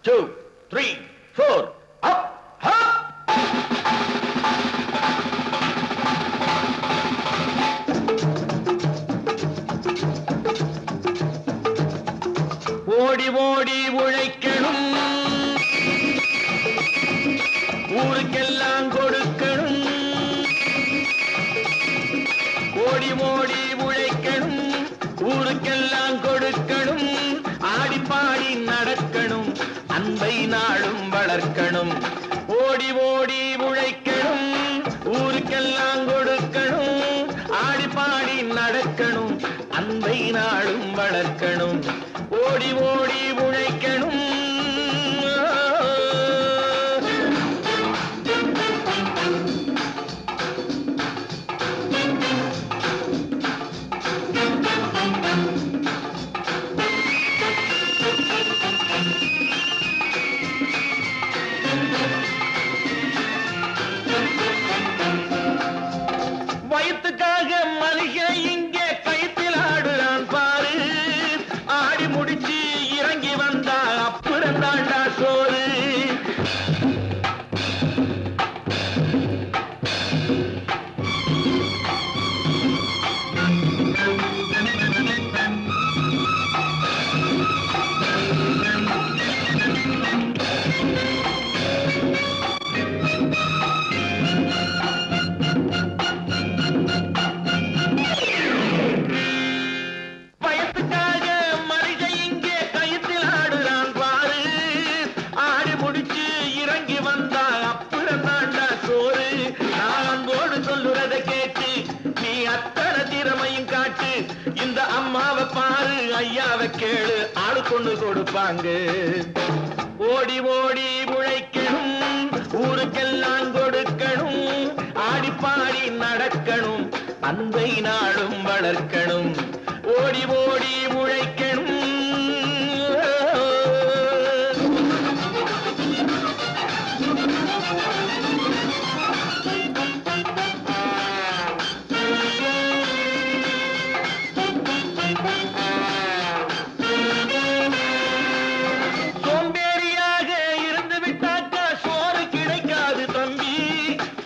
2, 3, 4, up, up. ஓடி ஓடி உழைக்கணும், ஊருக்கெல்லாம் கொடுக்கணும். ஓடி ஓடி உழைக்கணும், ஊருக்கெல்லாம் கொடுக்கணும். ஆடி பாடி நடக்கணும், அன்பை நாளும் வளர்க்கணும். ஓடி ஓடி உழைக்கணும், ஊருக்கெல்லாம் கொடுக்கணும். ஆடி பாடி நடக்கணும், அன்பை நாளும் வளர்க்கணும். ஓடி ஓடி உழைக்கணும். வயிற்றுக்காக மனுஷன் இங்கே கைத்தில் ஆடுறான் பாரு. ஆடி முடிச்சு இறங்கி வந்தா அப்புறம் தாண்டா சோறு. இந்த அம்மாவை பாரு, ஐயாவை கேளு, ஆளு கொண்டு கொடுப்பாங்க. ஓடி ஓடி உழைக்கணும், ஊருக்கெல்லாம் கொடுக்கணும். ஆடி பாடி நடக்கணும், அன்பை நாளும் வளர்க்கணும். ஓடி ஓடி உழைக்கணும். சோம்பேறியாக இருந்து விட்டாக்கா சோறு கிடைக்காது தம்பி.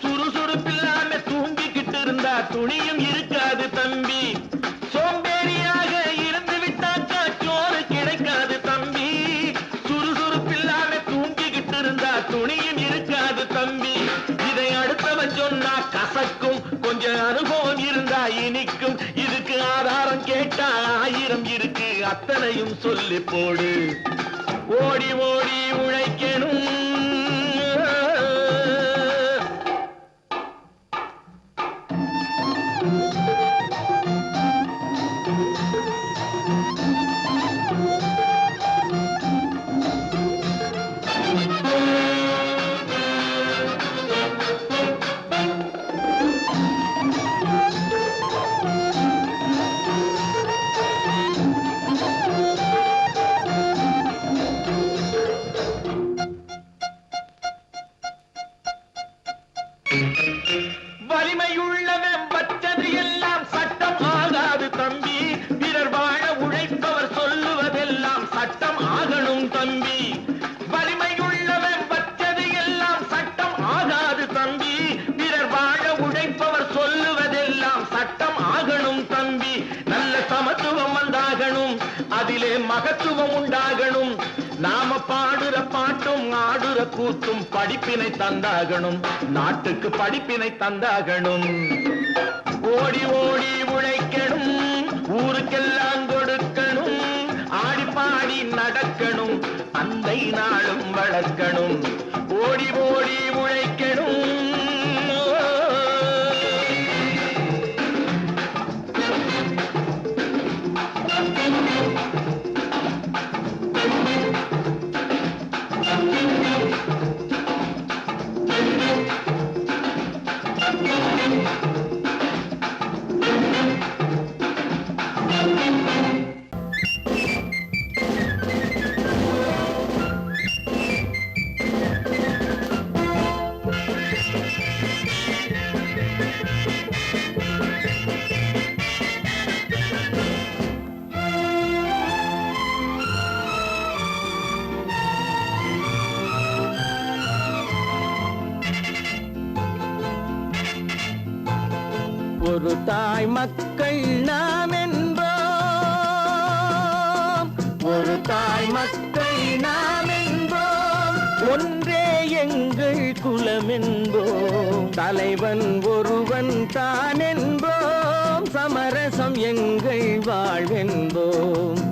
சுறுசுறுப்பில்லாம தூங்கிக்கிட்டு இருந்தா துணியும் இருக்காது தம்பி. சோம்பேறியாக இருந்து விட்டாக்கா சோறு கிடைக்காது தம்பி. சுறுசுறுப்பில்லாம தூங்கிக்கிட்டு இருந்தா துணியும் இருக்காது தம்பி. இதை அடுத்தவன் சொன்னா கசக்கும், கொஞ்சம் அனுபவம் இருந்தா இனிக்கும். இதுக்கு ஆதாரம் கேட்டா 1000 இருக்கு, அத்தனையும் சொல்லி போடு. ஓடி ஓடி உழைக்கணும். வலிமையுள்ளவன் வச்சது எல்லாம் சட்டம் ஆகாது தம்பி. பிறர் வாழ உழைப்பவர் சொல்லுவதெல்லாம் சட்டம் ஆகணும் தம்பி. வலிமையுள்ளவன் வச்சது எல்லாம் சட்டம் ஆகாது தம்பி. பிறர் வாழ உழைப்பவர் சொல்லுவதெல்லாம் சட்டம் ஆகணும் தம்பி. நல்ல சமத்துவம் வந்தாகணும், அதிலே மகத்துவம் உண்டாகணும். நாம பாடுற பாட்டும் ஆடுற கூத்தும் படிப்பினை தந்தாகணும், நாட்டுக்கு படிப்பினை தந்தாகணும். ஓடி ஓடி உழைக்கணும், ஊருக்கெல்லாம் கொடுக்கணும். ஆடி பாடி நடக்கணும், அன்பை நாளும் வளர்க்கணும். ஓடி ஓடி உழைக்கணும். ஒரு தாய் மக்கள் நாம் என்போம், ஒரு தாய் மக்கள் நாம் என்போம், ஒன்றே எங்கள் குலம் என்போம், தலைவன் ஒருவன் தான் என்போம், சமரசம் எங்கள் வாழ்வென்போம்.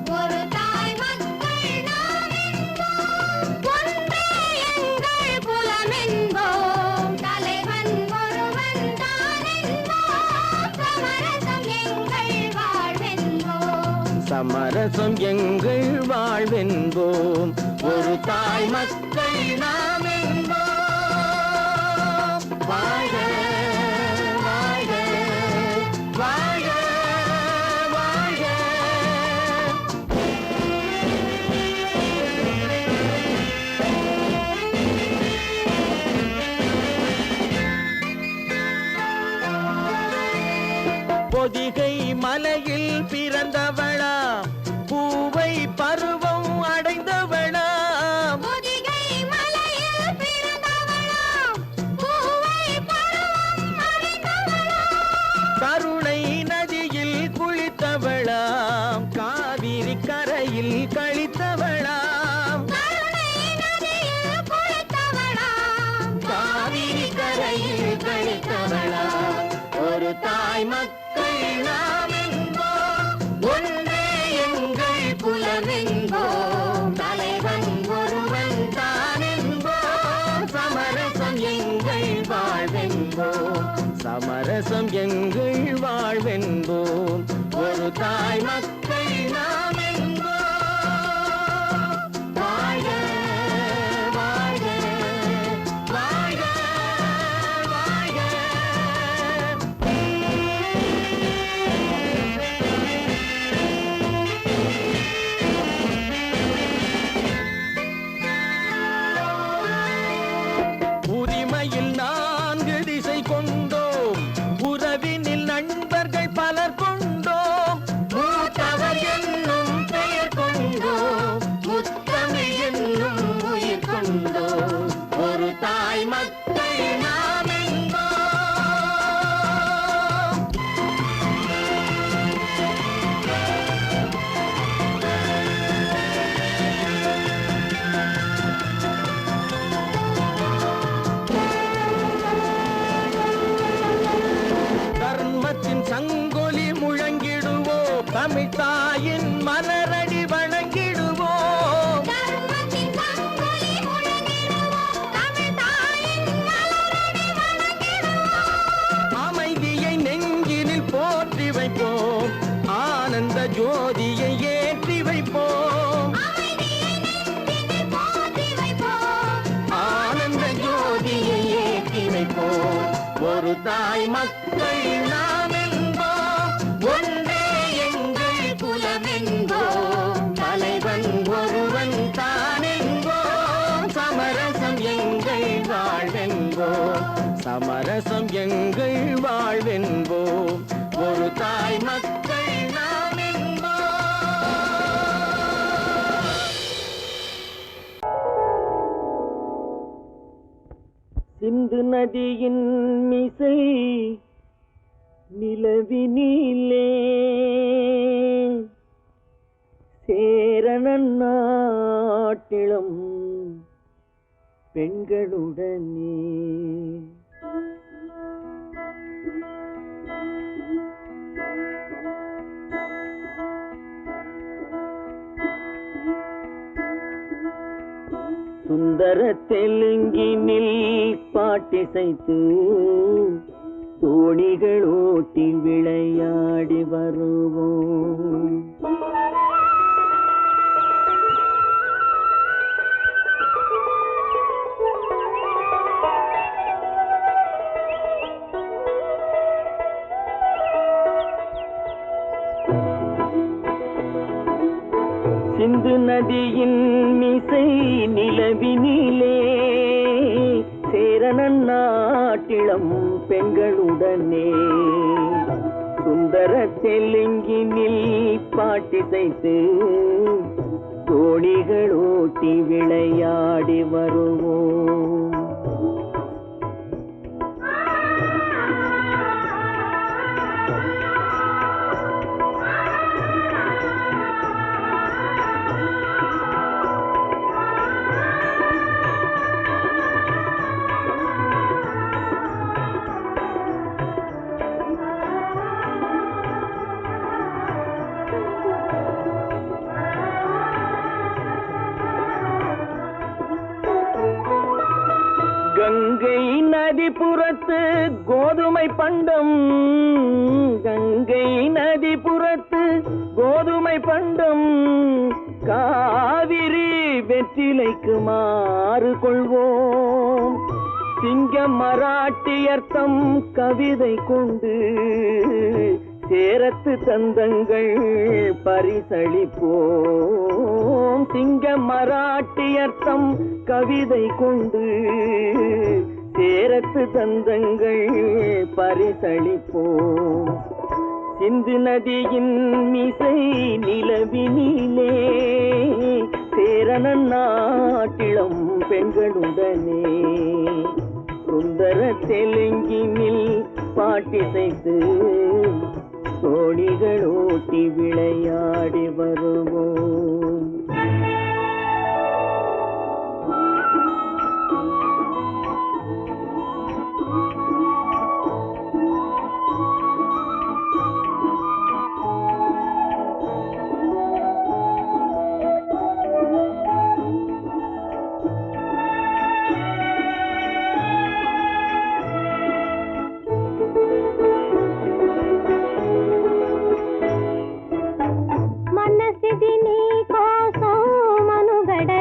சமரசம் எங்கள் வாழ்வென்போம், ஒரு தாய் மக்கள் நாம் என்போம். வாழ்க வாழ்க வாழ்க வாழ்க. பொதிகை மலையில் பிறந்தவளா, பூவை பருவம் அடைந்தவளா, பொதிகை மலையில் பிறந்தவளா, பூவை பருவம் அடைந்தவளா, கருணை நதியில் குளித்தவளா, காவிரி கரையில் கழித்தவளா, கருணை நதியில் குளித்தவளா, காவிரி கரையில் கழித்தவளா, ஒரு தாய் மக்கள் நாம் என்போம், ஒன்றே எங்கள் குலம் என்போம், தலைவன் ஒருவன் தான் என்போம், சமரசம் எங்கள் வாழ்வென்போம், சமரசம் எங்கள் வாழ்வென்போம், ஒரு தாய் மக்கள் நாம் என்போம். வாழ்க வாழ்க வாழ்க வாழ்க. உரிமையில் 4 திசை கொண்டோம், உறவினில் நண்பர்கள் பலர் கொண்டோம், மூத்தவர் என்னும் பெயர் கொண்டோம், முத்தமிழ் என்னும் உயிர் கொண்டோம், ஒரு தாய் மக்கள் நாம் என்போம். தர்மத்தின் சங்கொலி முழங்கிடுவோம், தமிழ் தாயின் மலரடி வணங்கிடுவோம், தர்மத்தின் சங்கொலி முழங்கிடுவோம், தமிழ் தாயின் மலரடி வணங்கிடுவோம், அமைதியை நெஞ்சினில் போற்றி வைப்போம், ஆனந்த ஜோதியை ஏற்றி வைப்போம், அமைதியை நெஞ்சினில் போற்றி வைப்போம், ஆனந்த ஜோதியை ஏற்றி வைப்போம், ஒரு தாய் மக்கள் நாம் என்போம், ஒன்றே எங்கள் குலம் என்போம், தலைவன் ஒருவன் தான் என்போம், சமரசம் எங்கள் வாழ்வென்போம், சமரசம் எங்கள் வாழ்வென்போம், ஒரு தாய் மக்கள் நாம் என்போம். சிந்து நதியின் மிசை நிலவினிலே சேரணன் நாட்டிலும் பெண்களுடனே சுந்தர தெலுங்கினில் பாட்டிசைத்து தோணிகள் ஓட்டி விளையாடி வருவோம். சிந்து நதியின் மிசை நிலவினிலே சேரணன் நாட்டிளம் பெண்களுடனே சுந்தர தெலுங்கினில் பாட்டிசைத்து தோணிகள் ஓட்டி விளையாடி வருவோம். புறத்து கோதுமை பண்டம், கங்கை நதி புறத்து கோதுமை பண்டம், காவிரி வெற்றிலைக்கு மாறு கொள்வோம். சிங்கம் மராட்டியர்த்தம் கவிதை கொண்டு சேரத்து தந்தங்கள் பரிசளிப்போம். சிங்கம் மராட்டியர்த்தம் கவிதை கொண்டு சேரத்து தந்தங்கள் பரிசளிப்போம். சிந்து நதியின் மிசை நிலவினிலே சேரணன் நாட்டிளம் பெண்களுடனே சுந்தர தெலுங்கினில் பாட்டிசைத்து தோணிகள் ஓட்டி விளையாடி வருவோம். మనసిది నీ కోసం మనుగడ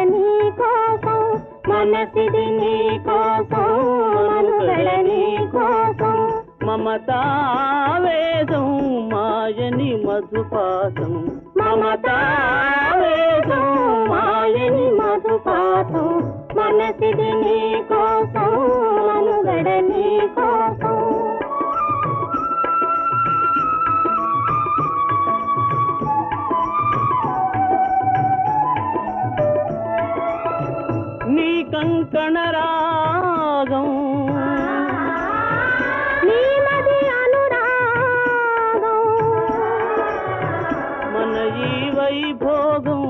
నీ కోసం మమతావేదం మాయని మధుపాసం మమతావేదం మాయని మధుపాసం మనసిది నీ కోసం మనుగడ నీ కోసం నీ కంకణ రాగం నీ మది అనురాగం మన ఈ వైభోగం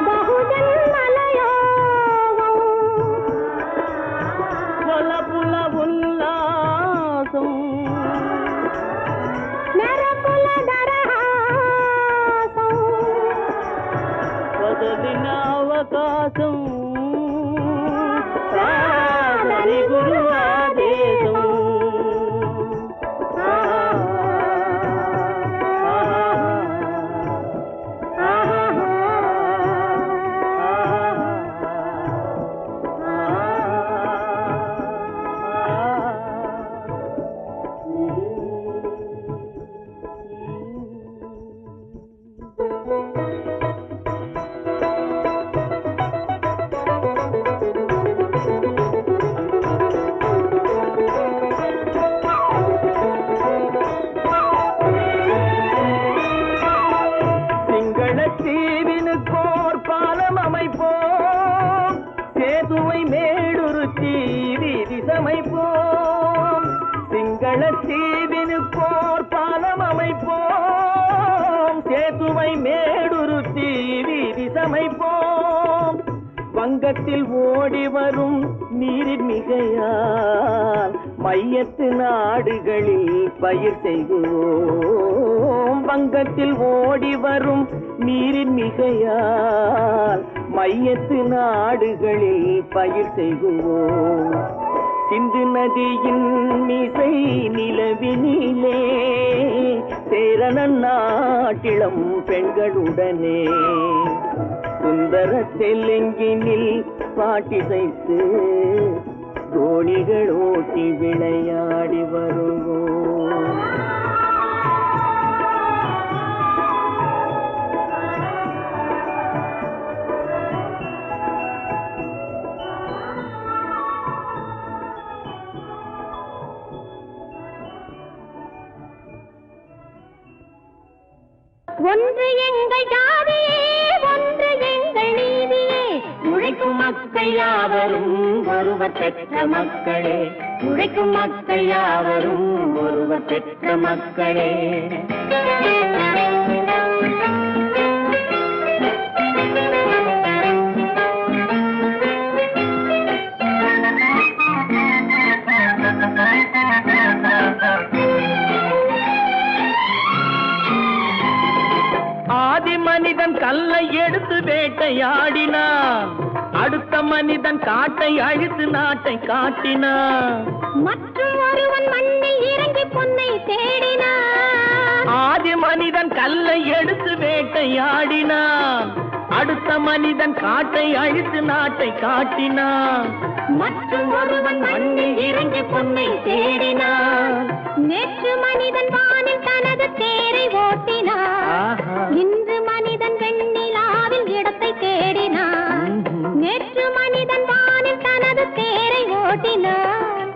బహుజన్మల యోగం వలపుల ఉల్లాసం మెరపుల దరహాసం వదలిన అవకాశం కాదని గురు ఆదేశం தீவினுக்கோர் பாலம் அமைப்போம், சேதுவை மேடுருத்தி வீதி சமைப்போம். சிங்கள தீவினுக்கோர் பாலம் அமைப்போம், சேதுவை மேடுருத்தி வீதி சமைப்போம். வங்கத்தில் ஓடி வரும் நீரின் மிகையால் மையத்து நாடுகளில் பயிர் செய்கிறோம். வங்கத்தில் ஓடி வரும் நீரின் மிகையால் மையத்து நாடுகளில் பயிர் செய்கிறோம். சிந்து நதியின் மிசை நிலவினிலே சேரணன் நாட்டிளம் பெண்களுடனே சுந்தர தெலுங்கினில் பாட்டிசைத்து தோணிகள் ஓட்டி விளையாடி வருவோம். ஒன்று எங்கள் ஜாதியே, ஒன்று எங்கள் நீதியே, உழைக்கும் மக்கள் யாவரும் ஒருவர் பெற்ற மக்களே, உழைக்கும் மக்கள் யாவரும் ஒருவர் பெற்ற மக்களே. ஆதி மனிதன் கல்லை எடுத்து வேட்டையாடினான், அடுத்த மனிதன் காட்டை அழித்து நாட்டை காட்டினான். மற்றும் ஒருவன் மண்ணில் இறங்கி பொன்னை தேடினான். ஆதி மனிதன் கல்லை எடுத்து வேட்டையாடினான். அடுத்த மனிதன் காட்டை அழித்து நாட்டை காட்டினான். மற்றும் ஒருவன் மண்ணில் இறங்கி பொன்னை தேடினான். நேற்று மனிதன் வானில் தனது தேரை ஓட்டினான். இன்று மனிதன் வெண்ணிலாவில் இடத்தை தேடினான். நேற்று மனிதன் வானில் தனது தேரை ஓட்டினான்.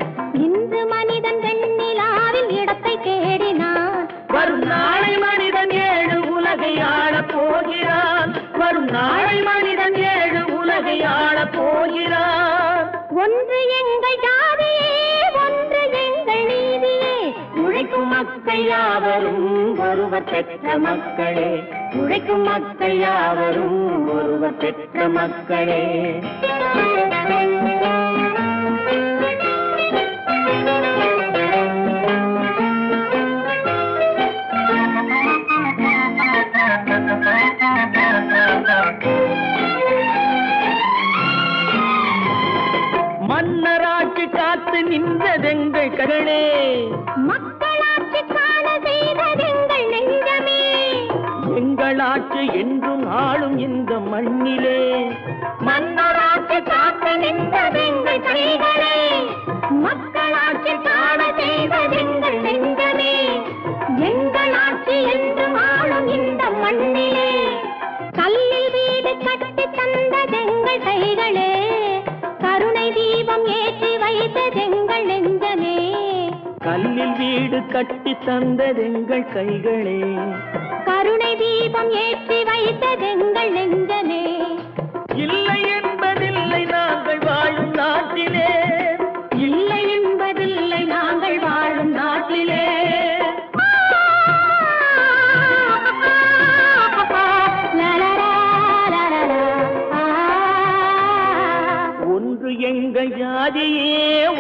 இன்று மனிதன் வெண்ணிலாவில் இடத்தை தேடினான். வரும் நாளை மனிதன் 7 உலகை ஆளப் போகிறான். வரும் நாளை மனிதன் 7 உலகை ஆளப் போகிறான். ஒன்று எங்கள் ஜாதியே, ஒன்று எங்கள் நீதியே. உழைக்கும் மக்கள் யாவரும் ஒருவர் பெற்ற மக்களே. உழைக்கும் மக்கள் யாவரும் ஒருவர் பெற்ற மக்களே. மன்னராட்சி காத்து நின்றதெங்கள் கரணே. மக்களாட்சி காண செய்ததெங்கள் நெஞ்சமே. எங்கள் ஆட்சி என்றும் ஆளும் இந்த மண்ணிலே. மன்னராட்சி காத்து நின்றதெங்கள் கைகளே. மக்களாட்சி காண செய்ததெங்கள் நெஞ்சமே. எங்கள் ஆட்சி என்றும் ஆளும் இந்த மண்ணிலே. கல்லில் வீடு கட்டி தந்ததெங்கள் கைகளே. கருணை தீபம் ஏற்றி வைத்ததெங்கள் நெஞ்சமே. கல்லில் வீடு கட்டி தந்ததெங்கள் கைகளே. கருணை தீபம் ஏற்றி வைத்ததெங்கள் நெஞ்சமே. இல்லை என்பதில்லை நாங்கள் வாழும் நாட்டிலே. இல்லை என்பதில்லை நாங்கள் வாழும் நாட்டிலே. ஒன்று எங்கள் ஜாதியே,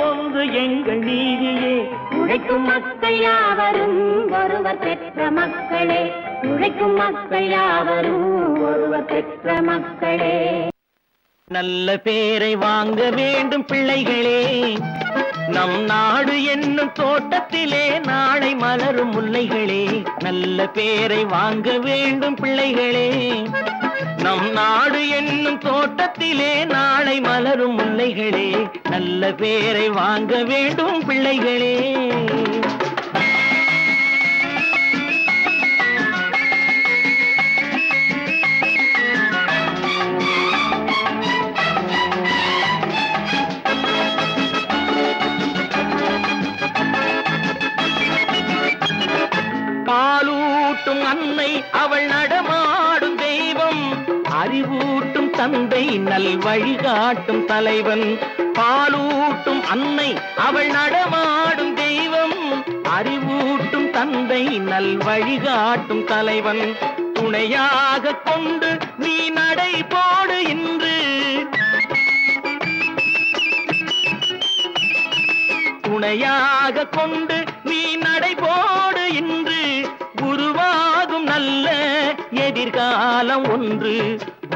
ஒன்று எங்கள் நீதியே. உழைக்கும் மக்கள் யாவரும் ஒருவர் பெற்ற மக்களே. உழைக்கும் மக்கள் யாவரும் ஒருவர் பெற்ற மக்களே. நல்ல பேரை வாங்க வேண்டும் பிள்ளைகளே. நம் நாடு என்னும் தோட்டத்திலே நாளை மலரும் முல்லைகளே. நல்ல பேரை வாங்க வேண்டும் பிள்ளைகளே. நம் நாடு என்னும் தோட்டத்திலே நாளை மலரும் முல்லைகளே. நல்ல பேரை வாங்க வேண்டும் பிள்ளைகளே. பாலூட்டும் அன்னை அவள் நடமாடும் தெய்வம். அறிவூட்டும் தந்தை நல் வழிகாட்டும் தலைவன். பாலூட்டும் அன்னை அவள் நடமாடும் தெய்வம். அறிவூட்டும் தந்தை நல் வழிகாட்டும் தலைவன். துணையாக கொண்டு நீ நடை போடு இன்று. துணையாக கொண்டு நீ நடை போடு இன்று. உருவாகும் நல்ல எதிர்காலம் ஒன்று.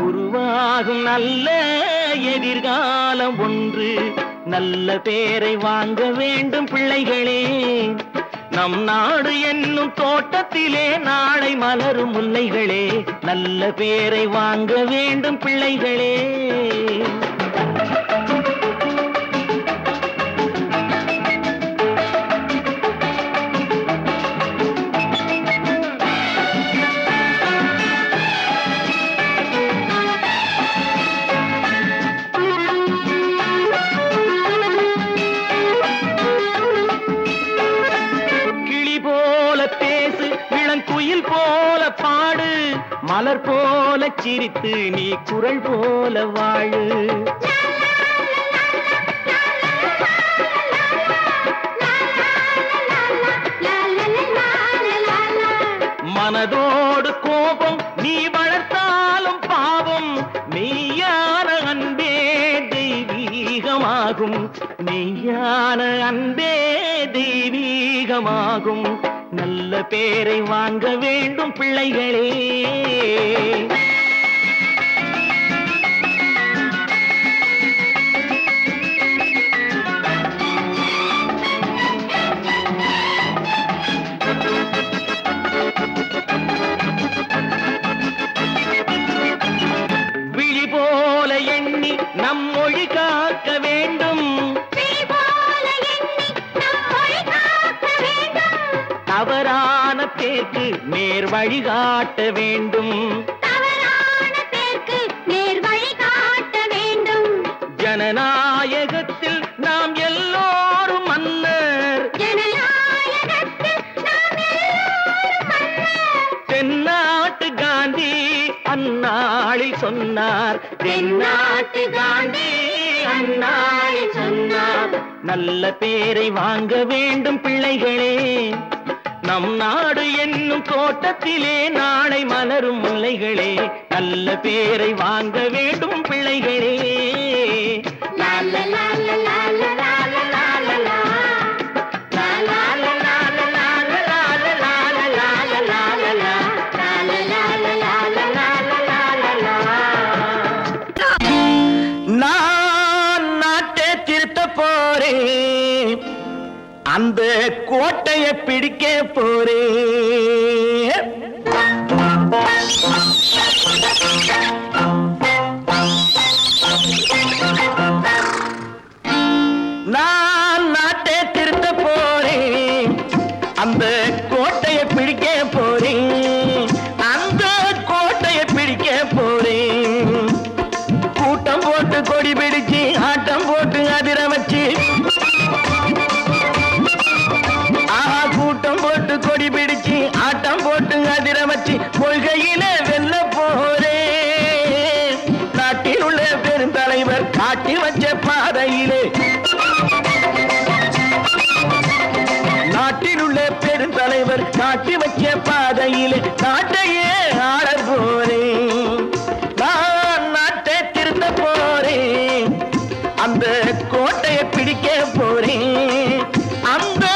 உருவாகும் நல்ல எதிர்காலம் ஒன்று. நல்ல பேரை வாங்க வேண்டும் பிள்ளைகளே. நம் நாடு என்னும் தோட்டத்திலே நாளை மலரும் முல்லைகளே. நல்ல பேரை வாங்க வேண்டும் பிள்ளைகளே. மலர் போல சிரித்து நீ குரல் போல வாழு. மனதோடு கோபம் நீ வளர்த்தாலும் பாவம். மெய்யான அன்பே தெய்வீகமாகும். மெய்யான அன்பே தெய்வீகமாகும். நல்ல பேரை வாங்க வேண்டும் பிள்ளைகளே. தவறான பேருக்கு நேர் வழிகாட்ட வேண்டும். தவறான பேருக்கு நேர் வழிகாட்ட வேண்டும். ஜனநாயகத்தில் நாம் எல்லோரும் மன்னர். ஜனநாயகத்தில் நாம் எல்லோரும் மன்னர். தென்னாட்டு காந்தி அந்நாளில் சொன்னார். தென்னாட்டு காந்தி அந்நாளில் சொன்னார். நல்ல பேரை வாங்க வேண்டும் பிள்ளைகளே. நம் நாடு என்னும் தோட்டத்திலே நாளை மலரும் முல்லைகளே. நல்ல பேரை வாங்க வேண்டும் பிள்ளைகளே. லா லா லா லா லா லா லா லா லா லா லா. லா லா லா லா லா லா லா லா லா லா லா லா லா லா லா. லா லா லா லா லா லா லா லா லா லா. நான் நாட்டை திருத்த போறேன். அந்த கோட்டையை பிடிக்க போறேன். நான் நாட்டை திருத்த போறேன். அந்த கோட்டையை பிடிக்க போறேன். அந்த கோட்டையை பிடிக்க போறேன். கூட்டம் போட்டு கொடி பிடிச்சு ஆட்டம் போட்டு அதிர வச்சு. கூட்டம் போட்டு கொடி பிடிச்சு ஆட்டம் போட்டு அதிர வச்சு கொள்கையில வெல்ல போறேன். நாட்டில் உள்ள பெருந்தலைவர் காட்டி வச்ச பாதையிலே. நாட்டில் உள்ள பெருந்தலைவர் காட்டி வச்ச பாதையிலே நாட்டையே ஆள போறேன். நான் நாட்டை திருத்த போறேன். அந்த கோட்டையை பிடிக்க போறேன். அந்த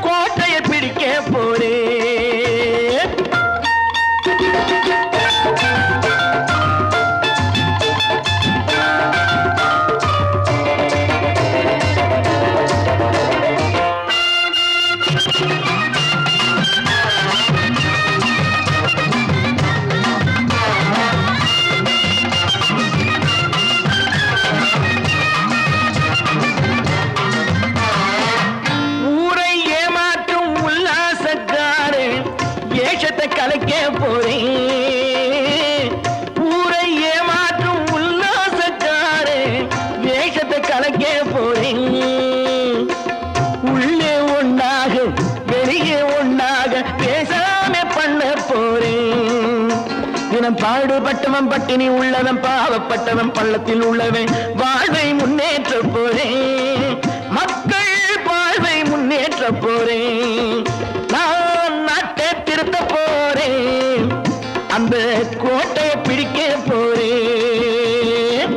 கோட்டையை பிடிக்க போறேன். ஊரை ஏமாற்றும் உல்லாசக்காரு ஏஷத்தை கலைக்க போறேன். ஊரை ஏமாற்றும் உல்லாசக்காரு ஏஷத்தை கலைக்க போறேன். உள்ளே ஒண்ணாக வெளியே ஒண்ணாக பேசாம பண்ண போறேன். தினம் பாடுபட்டவன் பட்டினி உள்ளவன் பாவப்பட்டவன் பள்ளத்தில் உள்ளவன் வாழ்வை முன்னேற்ற போறேன். மக்கள் வாழ்வை முன்னேற்ற போறேன். நான் நாட்டை திருத்த போறேன். அந்த கோட்டையை பிடிக்க போறேன்.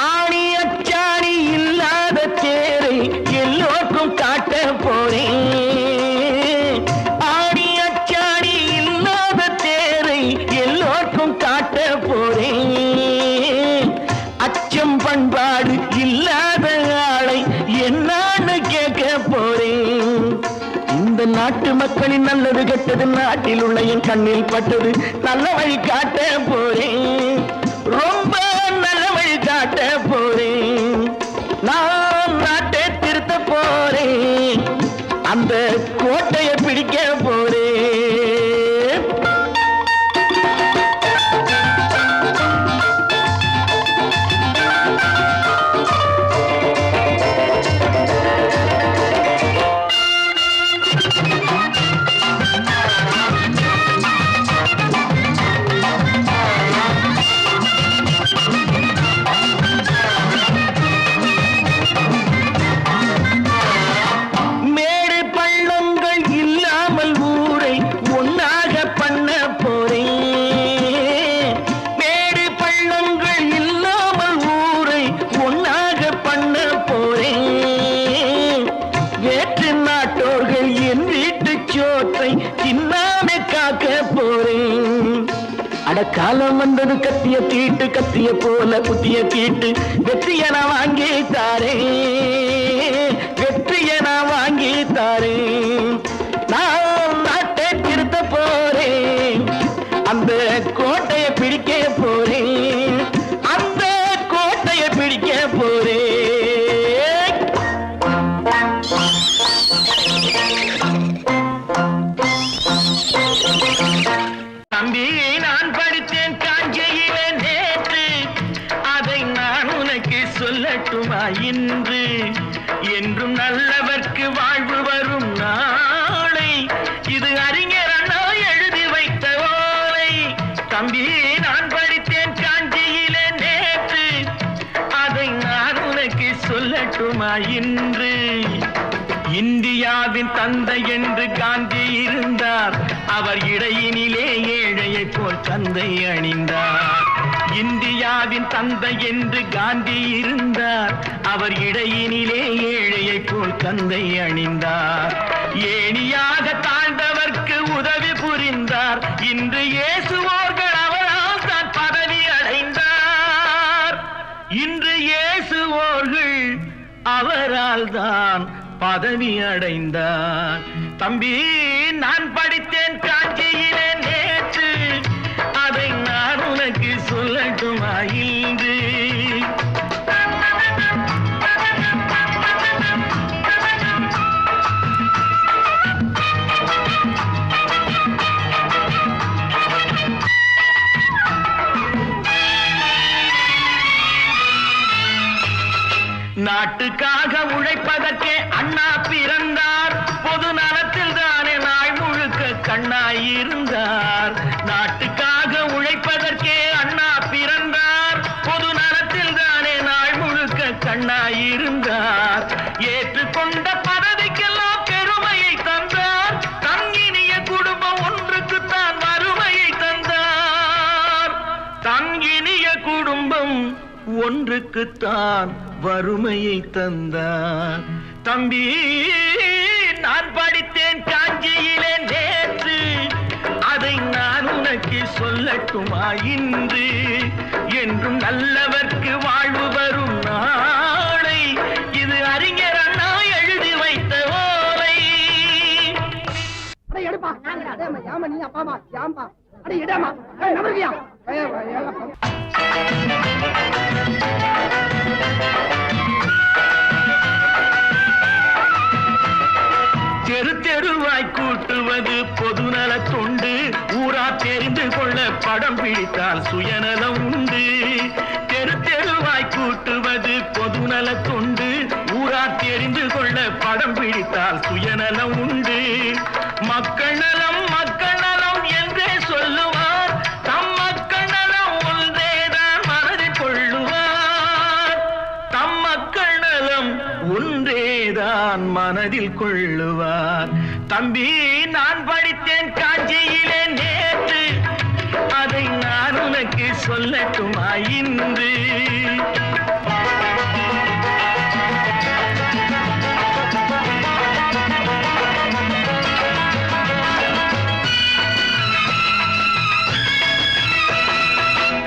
ஆணி அச்சாணி இல்லாத தேரை எல்லோருக்கும் காட்ட போறேன். ஆணி அச்சாணி இல்லாத தேரை எல்லோருக்கும் காட்ட போறேன். அச்சம் பண்பாடு இல்லாத ஆளை என்னான்னு கேட்க போறேன். இந்த நாட்டு மக்களின் நல்லது கெட்டது நாட்டில் உள்ள என் கண்ணில் பட்டது. நல்ல வழி காட்ட போறேன். ரொம்ப நல்ல வழி காட்ட போறேன். நான் நாட்டை திருத்த போறேன். அந்த கோட்டையை பிடிக்க போறேன். மேடு பள்ளங்கள் இல்லாமல் காலம் வந்தது கத்திய தீட்டு கத்திய போல குத்திய தீட்டு வெற்றிய நான் வாங்கி தாரேன் வெற்றிய நான் வாங்கி தாரேன் நான் நாட்டை திருத்த போறேன் அந்த கோட்டையை பிடிக்க போறேன் அந்த கோட்டையை பிடிக்க போறேன் தம்பி நான் படித்தேன் காஞ்சியிலே நேற்று அதை நான் உனக்கு சொல்லட்டுமா இன்று என்றும் நல்லவர்க்கு வாழ்வு வரும் நாளை இது அறிஞர் அண்ணா எழுதி வைத்த ஓலை தம்பி நான் படித்தேன் காஞ்சியிலே நேற்று அதை நான் உனக்கு சொல்லட்டுமா இன்று இந்தியாவின் தந்தை என்று காந்தி இருந்தார் அவர் இடையினிலே ஏழையை போல் தந்தை அணிந்தார் இந்தியாவின் தந்தை என்று காந்தி இருந்தார் அவர் இடையினிலே ஏழையை போல் தந்தை அணிந்தார் ஏணியாக தாழ்ந்தவர்க்கு உதவி புரிந்தார் இன்று இயேசுவோர்கள் அவரால் தான் பதவி அடைந்தார் இன்று இயேசுவோர்கள் அவரால் தான் பதவி அடைந்தார் தம்பி நான் படித்தேன் காஞ்சியிலே நேற்று அதை நான் உனக்கு சொல்லட்டுமா இன்று நாட்டுக்காக உழைப்பதற்கே அண்ணா பிறந்தார் பொது நலத்தில் தானே நாள் முழுக்க கண்ணாயிருந்தார் நாட்டுக்காக உழைப்பதற்கே அண்ணா பிறந்தார் பொது நலத்தில் தானே நாள் முழுக்க கண்ணாயிருந்தார் ஏற்றுக்கொண்ட பதவிக்கெல்லாம் பெருமையை தந்தார் தங்கினிய குடும்பம் ஒன்றுக்குத்தான் வறுமையை தந்தார் தங்கினிய குடும்பம் ஒன்றுக்குத்தான் வறுமையை தந்தார் தம்பி நான் படித்தேன் காஞ்சியிலே நேற்று அதை நான் உனக்கு சொல்லட்டுமா இன்று என்றும் நல்லவர்க்கு வாழ்வு வரும் நாளை இது அறிஞர் அண்ணா எழுதி வைத்த ஓலை எடுப்பா யாமா நீ அப்பாமா யாம்பா அட இடமா நவர்கியா தெரு தெருவாய் கூட்டுவது பொதுநல தொண்டு ஊரா தெரிந்து கொள்ள படம் பிடித்தால் சுயநலம் உண்டு தெரு தெருவாய் கூட்டுவது பொதுநல தொண்டு ஊரா தெரிந்து கொள்ள படம் பிடித்தால் சுயநலம் உண்டு மக்கள் நலம் என்றே சொல்லுவார் தம் மக்கள் நலம் ஒன்றேதான் மனதில் கொள்ளுவார் தம் மக்கள் நலம் ஒன்றேதான் மனதில் கொள்ளுவார் தம்பி நான் படித்தேன் காஞ்சியிலே நேற்று அதை நான் உனக்கு சொல்லட்டுமா இன்று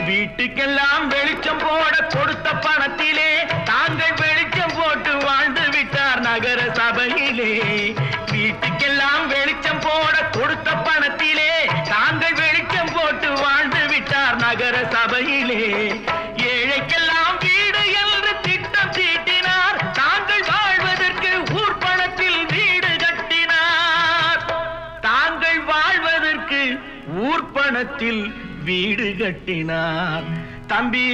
வீட்டுக்கெல்லாம் வெளிச்சம் போட கொடுத்த பணத்திலே தாங்கள் வெளிச்சம் போட்டு வாழ்ந்து விட்டார் நகர சபையிலே வீட்டுக்கெல்லாம் வெளிச்சம் போட கொடுத்த பணத்திலே தாங்கள் வெளிச்சம் போட்டு வாழ்ந்து விட்டார் நகர சபையிலே ஏழைக்கெல்லாம் வீடு என்று திட்டம் தீட்டினார் தாங்கள் வாழ்வதற்கு ஊர் பணத்தில் வீடு கட்டினார் தாங்கள் வாழ்வதற்கு ஊர் பணத்தில் வீடு கட்டினார் தம்பி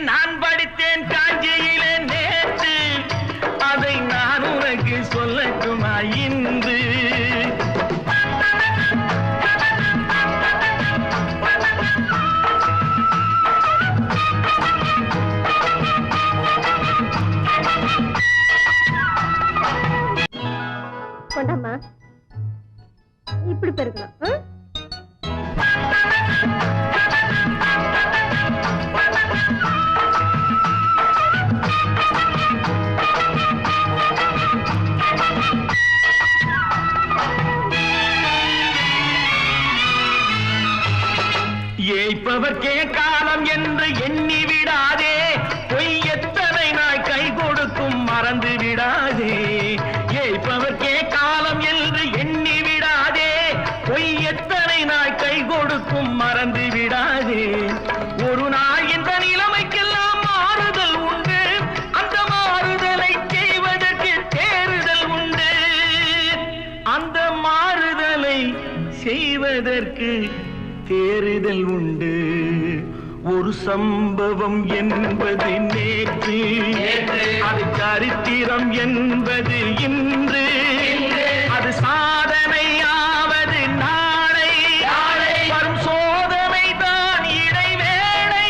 நான் படித்தேன் காஞ்சியிலே நேற்று அதை நான் உனக்கு சொல்லட்டுமா இன்று கொண்டம்மா இப்படி பெருக்கலாம் தேறுதல் உண்டு. ஒரு சம்பவம் என்பது நேற்று, அது சரித்திரம் என்பது இன்று, அது சாதனையாவது நாளை, வரும் சோதனை தான் இடைவேளை.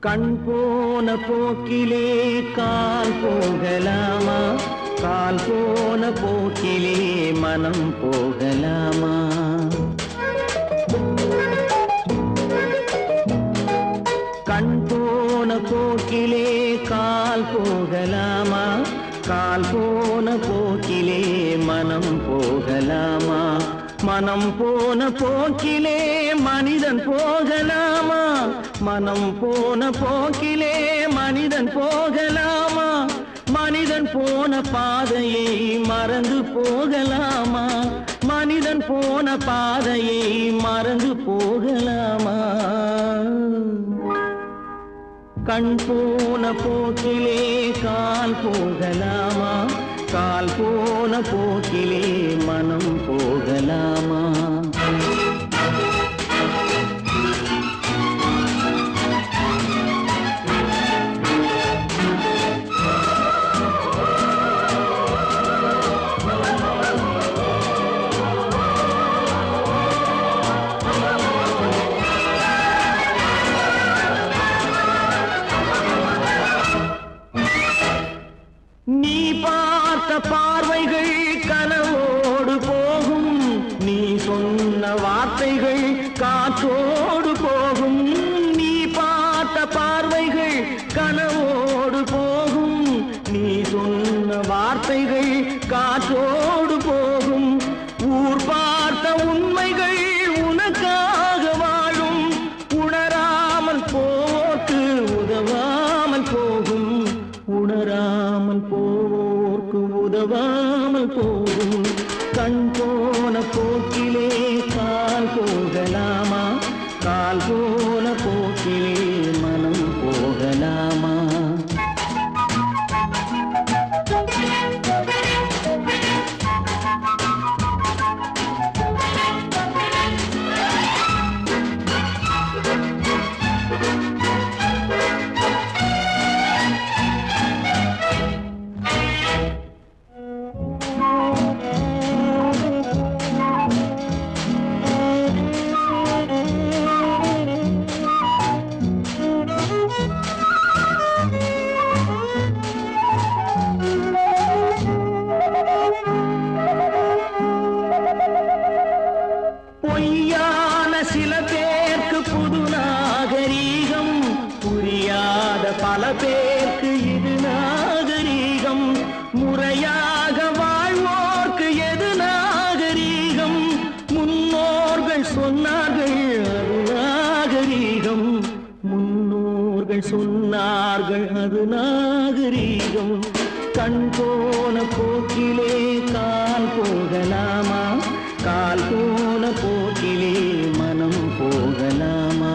கண் போன போக்கிலே கால் போகலாமா, கால் போன போக்கிலே மனம் போகலாமா? கண் போன போக்கிலே கால் போகலாமா, கால் போன போக்கிலே மனம் போகலாமா? மனம் போன போக்கிலே மனிதன் போகலாமா, மனம் போன போக்கிலே மனிதன் போகலாமா? மனிதன் போன பாதையை மறந்து போகலாமா, மனிதன் போன பாதையை மறந்து போகலாமா? கண் போன போக்கிலே கால் போகலாமா, கால் போன போக்கிலே மனம் போகலாமா? நீ பார்த்த பார்வைகள் கனவோடு போகும், நீ சொன்ன வார்த்தைகள் காற்றோடு போகும். நீ பார்த்த பார்வைகள் கனவோடு போகும், நீ சொன்ன வார்த்தைகள் காற்றோடு போகும். ஊர் பார்த்த உண்மைகள் உனக்காக வாழும், உணராமல் போக்கு உதவாமல் போகும், உணராமல் போவோர்க்கு உதவாமல் போகும். கண் போன போக்கிலே கால் போகலாமா, கால் போன போக்கிலே மனம் போகலாமா? பொய்யான சில பேருக்கு புது நாகரீகம், புரியாத பல பேருக்கு இது நாகரீகம். முறையாக வாழ்வோர்க்கு எது நாகரீகம்? முன்னோர்கள் சொன்னார்கள் அது நாகரீகம், முன்னோர்கள் சொன்னார்கள் அது நாகரீகம். கண் போன போக்கிலே கால் போகலாமா, கால் போன போக்கிலே மனம் போகலாமா?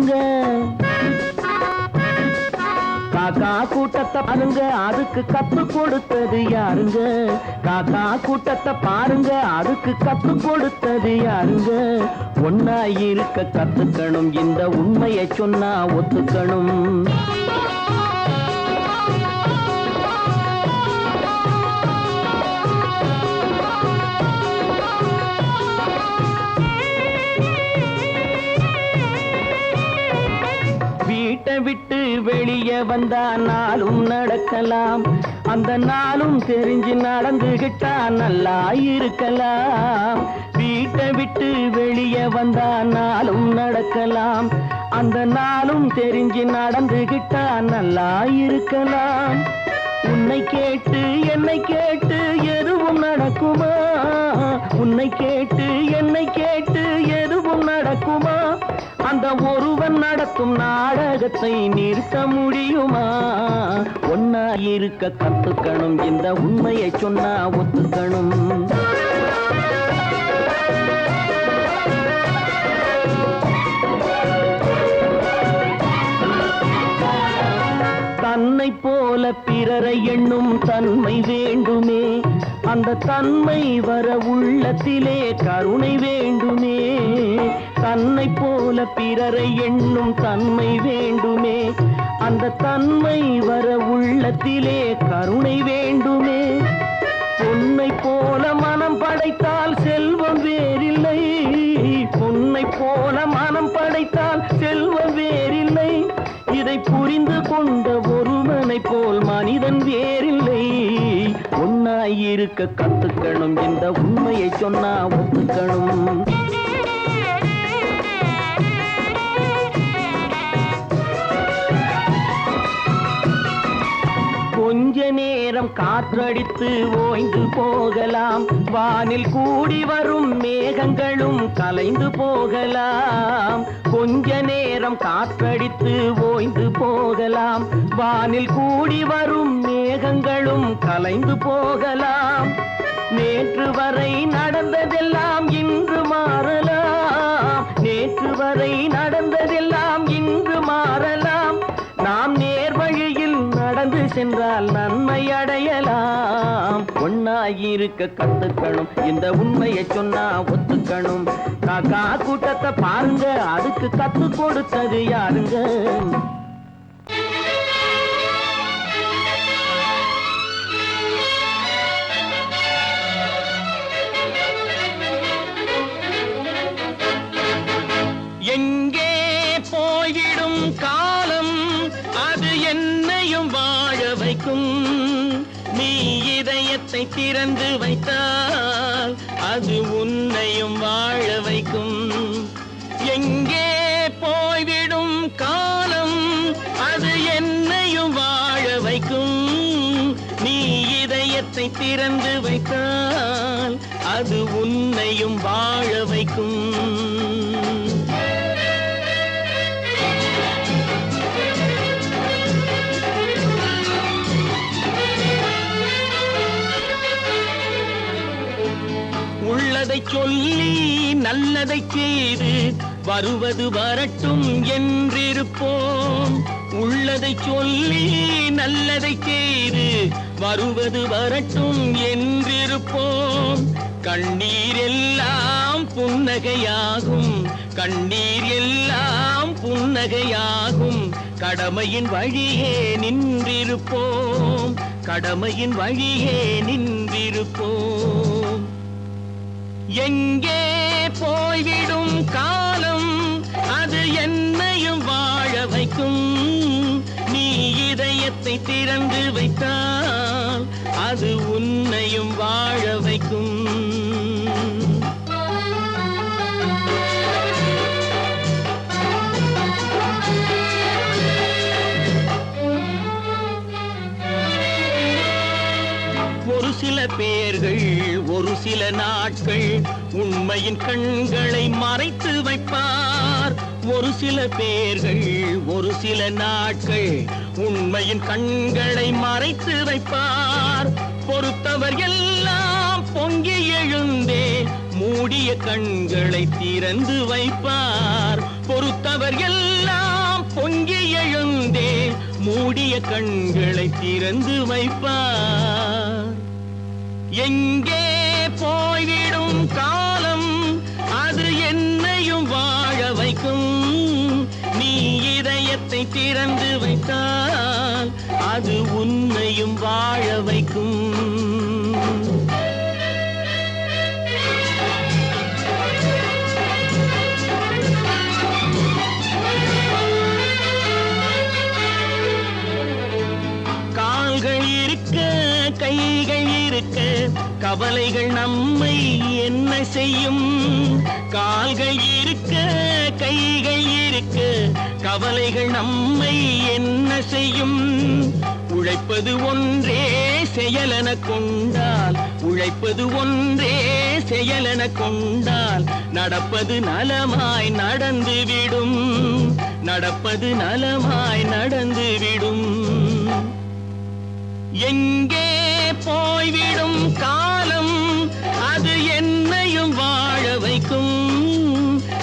பாருங்க, காக்கா கூட்டத்தை பாருங்க, அதுக்கு கத்து கொடுத்தது யாருங்க? காக்கா கூட்டத்தை பாருங்க, அதுக்கு கத்து கொடுத்தது யாருங்க? ஒன்னா இருக்க கத்துக்கணும், இந்த உண்மையை சொன்னா ஒத்துக்கணும். வீட்டை விட்டு வெளியே வந்தா நாளும் நடக்கலாம், அந்த நாளும் தெரிஞ்சு நடந்துகிட்டா நல்லா இருக்கலாம். வீட்டை விட்டு வெளியே வந்தா நாளும் நடக்கலாம், அந்த நாளும் தெரிஞ்சு நடந்துகிட்டா நல்லா இருக்கலாம். உன்னை கேட்டு என்னை கேட்டு எதுவும் நடக்குமா? உன்னை கேட்டு என்னை கேட்டு எதுவும் நடக்குமா? அந்த ஒருவன் நடத்தும் நாடகத்தை நிறுத்த முடியுமா? ஒன்னா இருக்க கத்துக்கணும், இந்த உண்மையை சொன்னா ஒத்துக்கணும். தன்னை போல பிறரை எண்ணும் தன்மை வேண்டுமே, அந்த தன்மை வர உள்ளத்திலே கருணை வேண்டுமே. தன்னை போல பிறரை எண்ணும் தன்மை வேண்டுமே, அந்த தன்மை வர உள்ளத்திலே கருணை வேண்டுமே. பொன்னை போல மனம் படைத்தால் செல்வம் வேறில்லை, பொன்னை போல மனம் படைத்தால் செல்வம் வேறில்லை. இதை புரிந்து கொண்ட ஒருவனை போல் மனிதன் வேறில்லை. ஒன்னாயிருக்க கத்துக்கணும், இந்த உண்மையை சொன்னா ஒத்துக்கணும். கொஞ்ச நேரம் காற்றடித்து ஓய்ந்து போகலாம், வானில் கூடி வரும் மேகங்களும் கலைந்து போகலாம். கொஞ்ச நேரம் காற்றடித்து ஓய்ந்து போகலாம், வானில் கூடி வரும் மேகங்களும் கலைந்து போகலாம். நேற்று வரை நடந்ததெல்லாம் இன்று மாறலாம், நேற்று வரை நடந்ததெல்லாம் இன்று மாறலாம். நாம் நேர் வழியில் நடந்து சென்றால் நன்மை அடையலாம். ஒன்னாயிருக்க கத்துக்கணும், இந்த உண்மையை சொன்னா ஒத்துக்கணும். காக்கா கூட்டத்தை பாருங்க, அதுக்கு கத்து கொடுத்தது யாருங்க? எங்கே போய்விடும் காலம், அது என்னையும் வாழ வைக்கும். நீ இதயத்தை திறந்து வைத்தால் அது உன்னையும் வாழ வைக்கும். எங்கே போய்விடும் காலம், அது என்னையும் வாழ வைக்கும். நீ இதயத்தை திறந்து வைத்தால் அது உன்னையும் வாழ வைக்கும். உள்ளதை சொல்லி நல்லதை செய்து வருவது வரட்டும் என்றிருப்போம். உள்ளதை சொல்லி நல்லதை செய்து வருவது வரட்டும் என்றிருப்போம். கண்ணீர் எல்லாம் புன்னகையாகும், கண்ணீர் எல்லாம் புன்னகையாகும். கடமையின் வழியே நின்றிருப்போம், கடமையின் வழியே நின்றிருப்போம். எங்கே போய்விடும் காலம், அது என்னையும் வாழ வைக்கும். நீ இதயத்தை திறந்து வைத்தால் அது உன்னையும் வாழ வைக்கும். ஒரு சில பேர்கள் ஒரு சில நாட்கள் உண்மையின் கண்களை மறைத்து வைப்பார். ஒரு சில பேர்கள் ஒரு சில நாட்கள் உண்மையின் கண்களை மறைத்து வைப்பார். பொறுத்தவர் எல்லாம் பொங்கி எழுந்தே மூடிய கண்களை திறந்து வைப்பார். பொறுத்தவர் எல்லாம் பொங்கி எழுந்தே மூடிய கண்களை திறந்து வைப்பார். எங்கே போய்விடும் காலம் அது என்னையும் வாழ வைக்கும். நீ இதயத்தை திறந்து வைத்தால் அது உன்னையும் வாழ வைக்கும். கால்கள் இருக்க கைகள் இருக்க கவலைகள் நம்மை என்ன செய்யும். கால்கள் இருக்க கைகள் இருக்க கவலைகள் நம்மை என்ன செய்யும். உழைப்பது ஒன்றே செயலென கொண்டால் உழைப்பது ஒன்றே செயலென கொண்டால் நடப்பது நலமாய் நடந்துவிடும். நடப்பது நலமாய் நடந்துவிடும். எங்கே போய்விடும் காலம் அது என்னையும் வாழ வைக்கும்.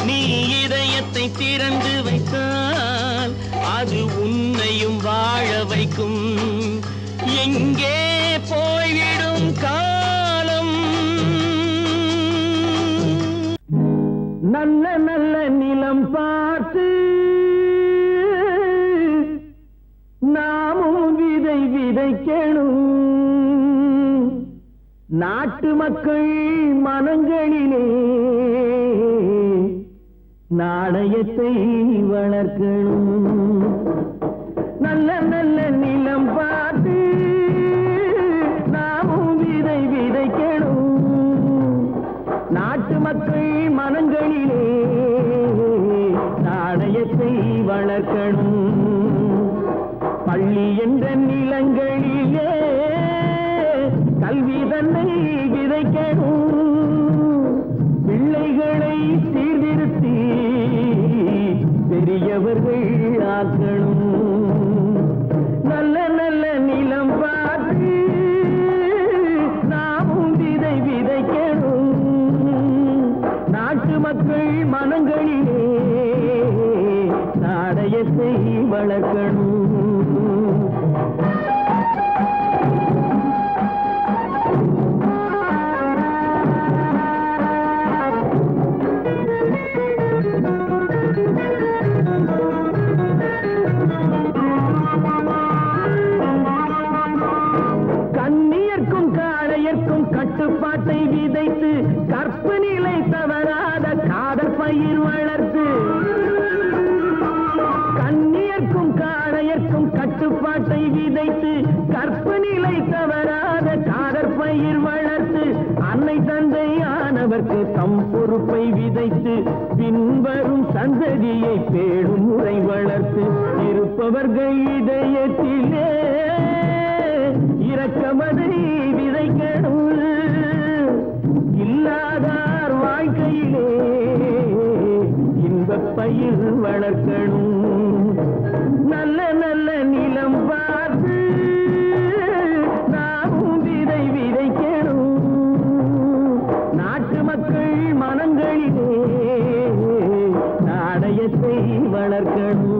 நீ இதயத்தை திறந்து வைத்தால் அது உன்னையும் வாழ வைக்கும். எங்கே போய்விடும் காலம். நல்ல நல்ல நிலம் பார்த்து நாமும் விதை விதைக்கணும். நாட்டு மக்கள் மனங்களிலே நாணயத்தை வளர்க்கணும். நல்ல நல்ல நிலம் பார்த்து நாமும் விதை விதைக்கணும். நாட்டு மக்கள் மனங்களிலே நாணயத்தை வளர்க்கணும். பள்ளி என்ற நிலங்களிலே கல்வி தன்னை விதைக்கணும். பிள்ளைகளை சீர்திருத்தி பெரியவர்கள் ஆக்கணும். நல்ல நல்ல நிலம் பார்த்து நாமும் விதை விதைக்கணும். நாட்டு மக்கள் மனங்களிலே நாணயத்தை வளர்க்கணும். கண்ணியர்க்கும் காளையர்க்கும் கட்டுப்பாட்டை விதைத்து கற்பு நிலை தவறாத காதல் பயிர் வளர்த்து. கண்ணியர்க்கும் காளையர்க்கும் கட்டுப்பாட்டை விதைத்து கற்பு நிலை தவறாத காதல் பயிர் வளர்த்து. அன்னை தந்தையானவர்க்கு தம் பொறுப்பை விதைத்து பின்வரும் சந்ததியை பேடும் முறை வளர்த்து. இருப்பவர்கள் இதயத்திலே இரக்கமதை விதைக்கணும். இல்லாதார் வாழ்க்கையிலே இன்பப் பயிர் வளர்க்கணும். நல்ல நல்ல நிலம் பார்த்து நாமும் விதை விதைக்கணும். நாட்டு மக்கள் மனங்களிலே நாணயத்தை வளர்க்கணும்.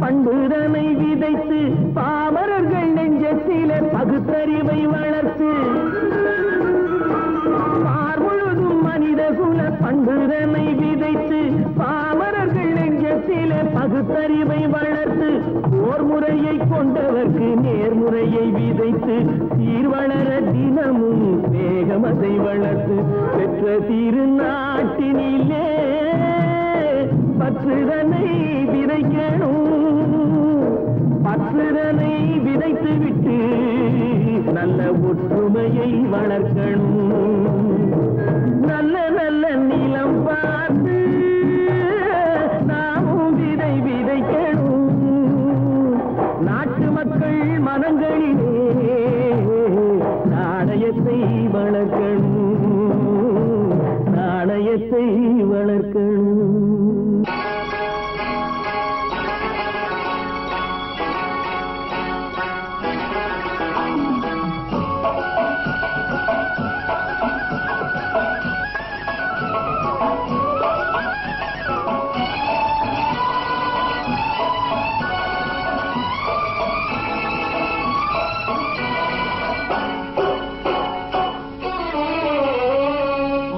பண்புதனை விதைத்து பாமரர்கள் நெஞ்சத்திலே பகுத்தறிவை வளர்த்து. பார்முழுதும் மனித குல பண்புதனை விதைத்து பாமரர்கள் நெஞ்சத்திலே பகுத்தறிவை வளர்த்து. ஓர் முறையை கொண்டவர்க்கு நேர்முறையை விதைத்து சீர்வளர தினமும் வேகமதை வளர்த்து. பெற்ற திருநாட்டினிலே பற்றுதனை விதைக்கணும். பற்றுதனை விதைத்து விட்டு நல்ல ஒற்றுமையை வளர்க்கணும். நல்ல நல்ல நிலம் பார்த்து நாமும் விதை விதைக்கணும். நாட்டு மக்கள் மனங்களிலே நாணயத்தை வளர்க்கணும். இதயத்தை வளர்க்கணும்.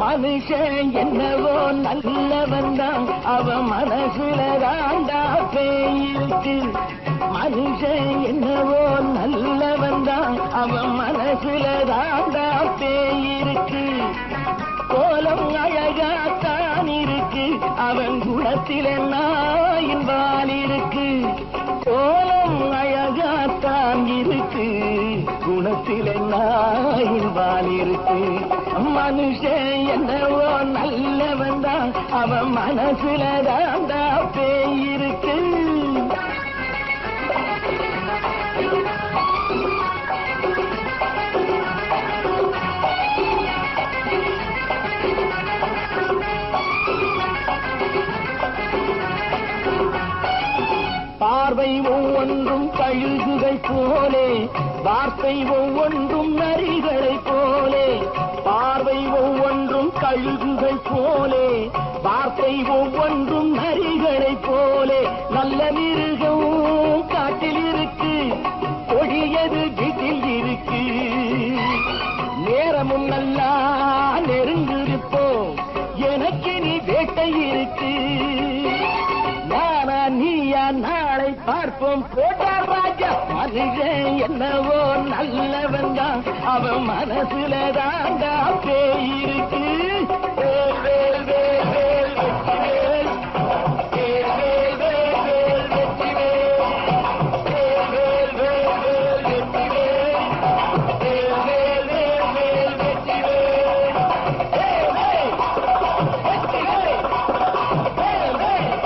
மனுஷன் என்னவோ நல்லவன் தான், அவன் மனசுல தாண்டா பேயிருக்கு. மனுஷன் என்னவோ நல்லவன் தான், அவன் மனசுல தாண்டா பேயிருக்கு. கோலம் அழகாத்தான் இருக்கு, அவன் குணத்தில நாயின் வால் இருக்கு. கோலம் அழகாத்தான் இருக்கு, குணத்தில நாயின் வால் இருக்கு. மனுஷன் என்னவோ நல்லவன் தான், அவன் மனசுல தாண்டா பேயிருக்கு. பார்வை ஒவ்வொன்றும் கழுகுகள் போலே, வார்த்தை ஒவ்வொன்றும் நரிகளை போலே. பார்வை ஒவ்வொன்றும் கழுகுகள் போலே, வார்த்தை ஒவ்வொன்றும் நரிகளை போலே. நல்ல மிருகம் காட்டில் இருக்கு, கொடியது வீட்டில் இருக்கு. நேரமும் நல்லா நெருங்கிருப்போம், எனக்கு நீ வேட்டை இருக்கு. நானா நீயா நாளை பார்ப்போம், போட்டார் ராஜா. மனுஷன் என்னவோ நல்லவன் தான், அவன் மனசுல தாண்டா பேயிருக்கு. வேல் வேல் வேல் வேல் வெற்றிவேல், வேல் வேல் வேல் வேல் வெற்றிவேல், வேல் வேல் வேல் வேல் வெற்றிவேல், வேல் வேல் வேல் வேல் வெற்றிவேல், வேல் வேல் வெற்றிவேல், வேல் வேல்.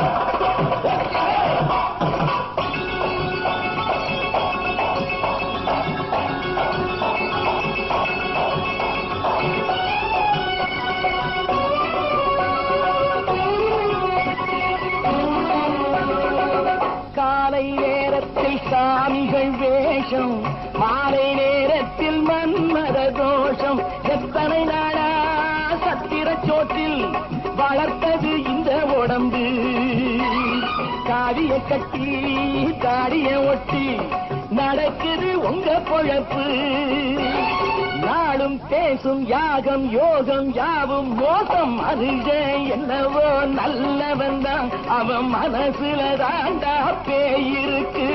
காலை நேரத்தில் சாமிகள் வேஷம், மாலை நேரத்தில் மன்மத தோஷம். எத்தனை நாளா சத்திர சோற்றில் வளர்த்தது இந்த உடம்பு. காவிய கட்டி தாடிய ஒட்டி நடக்குது உங்க பொழப்பு. நாளும் பேசும் யாகம் யோகம் யாவும் மோசம். மனுஷன் என்னவோ நல்லவன் தான், அவன் மனசுல தாண்டா பேயிருக்கு.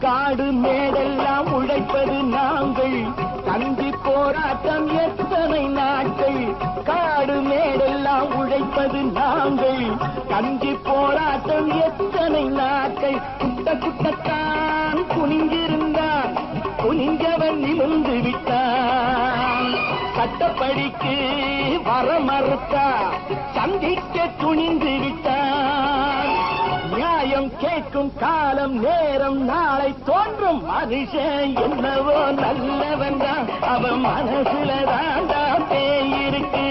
காடு மேடெல்லாம் உழைப்பது நாங்கள், தந்தி போராட்டம் எத்தனை நாட்கள். காடு மேடெல்லாம் உழைப்பது நாங்கள், தந்தி போராட்டம் எத்தனை நாட்கள். குட்ட குட்டத்தான் குனிஞ்சிருந்தான், குனிஞ்சவன் நிமிர்ந்து விட்டான். சட்டப்படிக்கு வர மறுத்தா, சந்திக்க துணிந்து விட்டான். நியாயம் கேட்கும் காலம் நேரம் நாளை தோன்றும். மனுஷன் என்னவோ நல்லவன் தான், அவன் மனசுல தாண்டா பேயிருக்கு.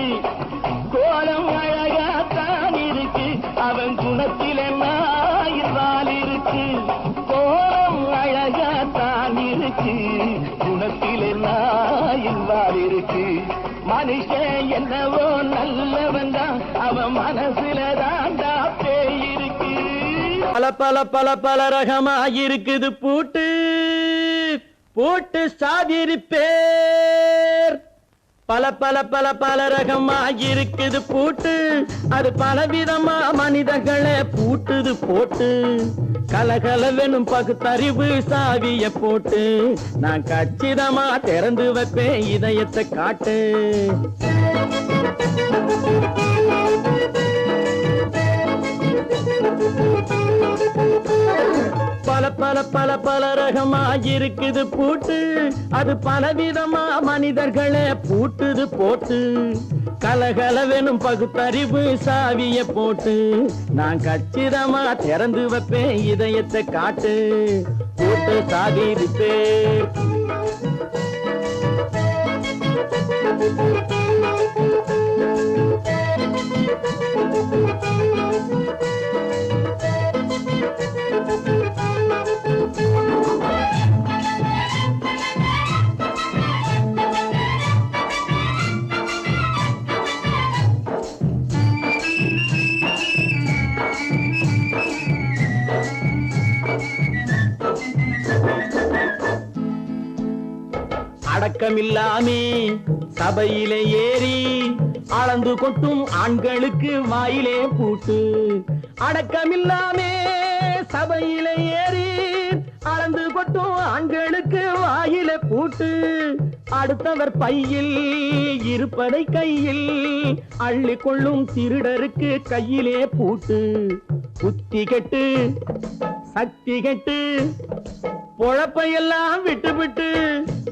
கோலம் அழகாத்தான் இருக்கு, அவன் குணத்தில நாயில் இருக்கு. கோலம் அழகாத்தான் இருக்கு, குணத்தில நாயில் இருக்கு. மனுஷன் என்னவோ நல்லவன் தான், அவன் மனசுல தாண்டா பேயிருக்கு. பல பல பல பல ரகமா இருக்குது பூட்டு, பூட்டு சாதிரி பேர். பல பல பல பல ரகமா இருக்குது பூட்டு, அது பலவிதமா மனிதர்களை பூட்டுது போட்டு. கலகலவெனும் பகுத்தறிவு சாவிய போட்டு, நான் கச்சிதமா திறந்து வைப்பேன் இதயத்தை காட்டு. பல பல ரகமா இருக்குது பூட்டு, அது பலவிதமா மனிதர்களை பூட்டுது போட்டு. கலகலவெனும் பகுத்தறிவு சாவிய போட்டு, நான் கச்சிதமா திறந்து வைப்பேன் இதயத்தை காட்டு. பூட்டு சாவி ரிப்பேர். அடக்கமில்லாமே சபையிலே ஏறி அளந்து கொட்டும் ஆண்களுக்கு வாயிலே பூட்டு. அடக்கமில்லாமே சபையிலே ஏறி அளந்து கொட்டும் ஆண்களுக்கு வாயிலே பூட்டு. அடுத்தவர் பையில் இருப்பதை கையில் அள்ளி கொள்ளும் திருடருக்கு கையிலே பூட்டு. புத்தி கெட்டு சக்தி கெட்டு பொழப்பையெல்லாம் விட்டு விட்டு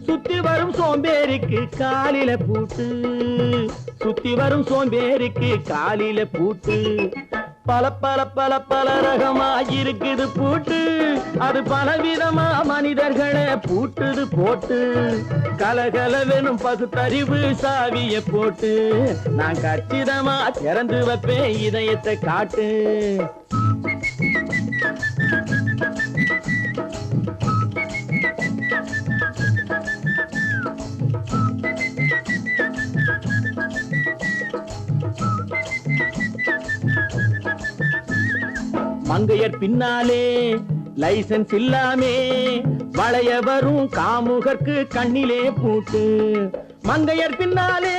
சுத்தி வரும் சோம்பேறிக்கு காலில பூட்டு. சுத்தி வரும் சோம்பேறிக்கு காலில பூட்டு. பல பல பல பல ரகமா இருக்குது பூட்டு, அது பலவிதமா மனிதர்களை பூட்டுது போட்டு. கலகலவெனும் பகுத்தறிவு சாவிய போட்டு, நான் கச்சிதமா திறந்து வைப்பேன் இதயத்தை காட்டு. மங்கையர் பின்னாலே லைசன்ஸ் இல்லாமே வளைய வரும் காமுகர்க்கு கண்ணிலே பூட்டு. மங்கையர் பின்னாலே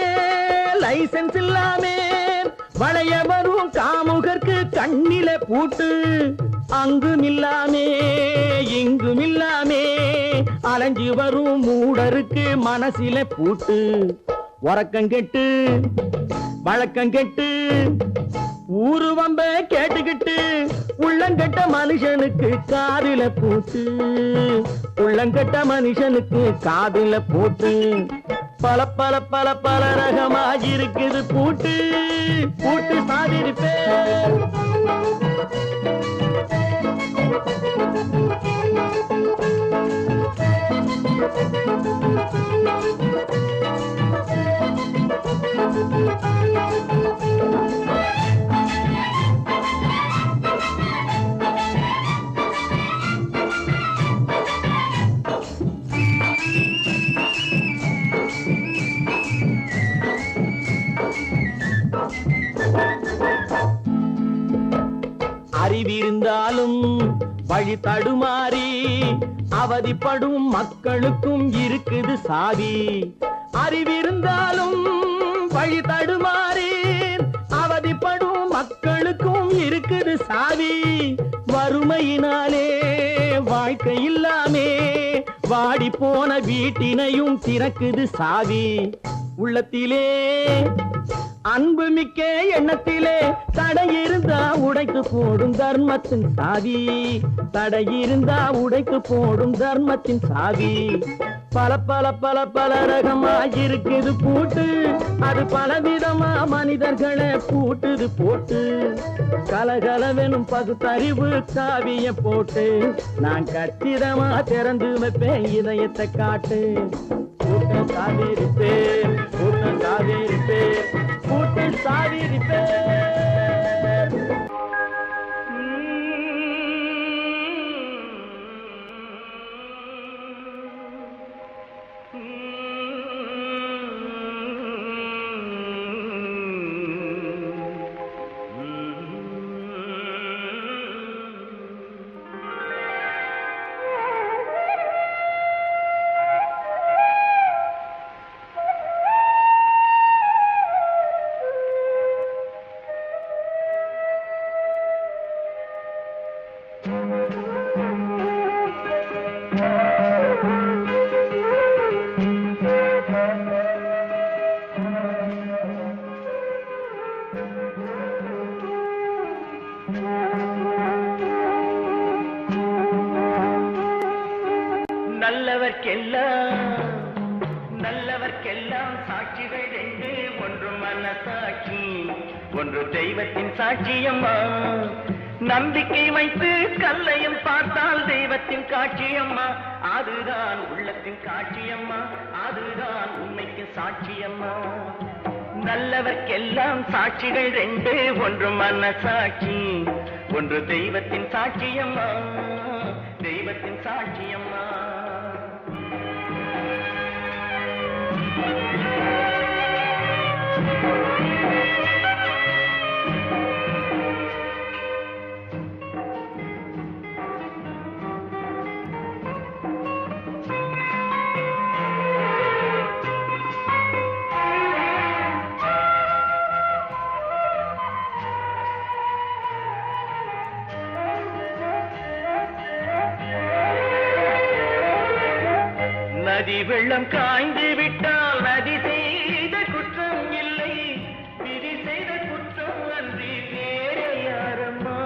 லைசன்ஸ் இல்லாமே வளைய வரும் காமுகர்க்கு கண்ணிலே பூட்டு. அங்கும் இல்லாமே இங்கும் இல்லாமே அலைஞ்சு வரும் மூடருக்கு மனசில பூட்டு. உறக்கம் கெட்டு வழக்கம் கெட்டு ஊரு வம்ப கேட்டுக்கிட்டு உள்ளங்கட்ட மனுஷனுக்கு காதில பூட்டு. உள்ளங்கட்ட மனுஷனுக்கு காதில பூட்டு. பல பல பல பல ரகமா இருக்குது பூட்டு. பூட்டு சாதிருப்பேன். அறிவிருந்தாலும் வழி தடுமாறி அவதிப்படும் மக்களுக்கும் இருக்குது சாவி. அறிவிருந்தாலும் வழி தடுமாறி அவதிப்படும் மக்களுக்கும் இருக்குது சாவி. வறுமையினாலே வாழ்க்கை இல்லாமே வாடி போன வீட்டினையும் திறக்குது சாவி. உள்ளத்திலே அன்பு மிக்க எண்ணத்திலே தடை இருந்தா உடைத்து போடும் தர்மத்தின் சாவி. தடை இருந்தா உடைத்து போடும் தர்மத்தின் சாவி. பல பல பல பல ரகமா இருக்குது பூட்டு, அது பலவிதமா மனிதர்களை பூட்டுது போட்டு. கலகலவெனும் பகுத்தறிவு சாவிய போட்டு, நான் கச்சிதமா திறந்து வைப்பேன் இதயத்தை காட்டு. கூட்டம் சாதிருப்பேன், கூட்டம் சாதிருப்பேன், கூட்டம் சாதிருப்பேன். மனசாட்சி ஒன்று தெய்வத்தின் சாட்சியம்மா நம்பிக்கை வைத்து கல்லையும் பார்த்தால் தெய்வத்தின் காட்சியம்மா அதுதான் உள்ளத்தின் காட்சியம்மா அதுதான் உண்மைக்கு சாட்சியம்மா நல்லவர்க்கெல்லாம் சாட்சிகள் ரெண்டு ஒன்று மனசாட்சி ஒன்று தெய்வத்தின் சாட்சியம்மா தெய்வத்தின் சாட்சியம்மா நதி வெள்ளம் காய்ந்து விட்டால் நதி செய்த குற்றம் இல்லை விதி செய்த குற்றம் அன்றி வேறு யாரம்மா